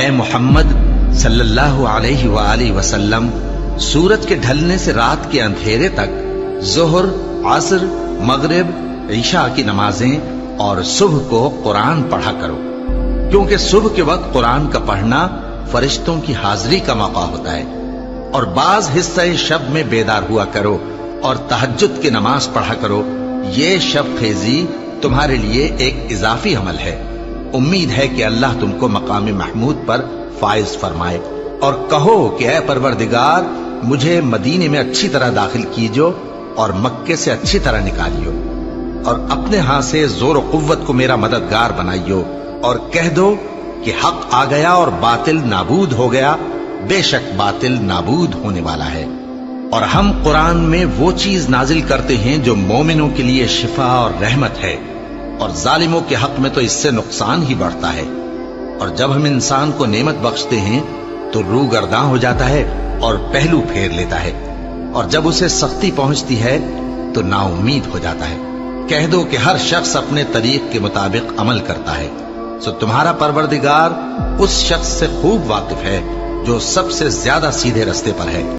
اے محمد صلی اللہ علیہ وآلہ وسلم، سورج کے ڈھلنے سے رات کے اندھیرے تک ظہر، عصر، مغرب، عشاء کی نمازیں اور صبح کو قرآن پڑھا کرو، کیونکہ صبح کے وقت قرآن کا پڑھنا فرشتوں کی حاضری کا موقع ہوتا ہے۔ اور بعض حصہ شب میں بیدار ہوا کرو اور تہجد کی نماز پڑھا کرو، یہ شب خیزی تمہارے لیے ایک اضافی عمل ہے۔ امید ہے کہ اللہ تم کو مقام محمود پر فائز فرمائے۔ اور کہو کہ اے پروردگار، مجھے مدینے میں اچھی طرح داخل کیجو اور مکے سے اچھی طرح نکالیو، اور اپنے ہاں سے زور و قوت کو میرا مددگار بنائیو، اور کہہ دو کہ حق آ گیا اور باطل نابود ہو گیا، بے شک باطل نابود ہونے والا ہے۔ اور ہم قرآن میں وہ چیز نازل کرتے ہیں جو مومنوں کے لیے شفا اور رحمت ہے، اور ظالموں کے حق میں تو اس سے نقصان ہی بڑھتا ہے۔ اور جب ہم انسان کو نعمت بخشتے ہیں تو روح گرداں ہو جاتا ہے اور پہلو پھیر لیتا ہے، اور جب اسے سختی پہنچتی ہے تو نا امید ہو جاتا ہے۔ کہہ دو کہ ہر شخص اپنے طریق کے مطابق عمل کرتا ہے، سو تمہارا پروردگار اس شخص سے خوب واقف ہے جو سب سے زیادہ سیدھے رستے پر ہے۔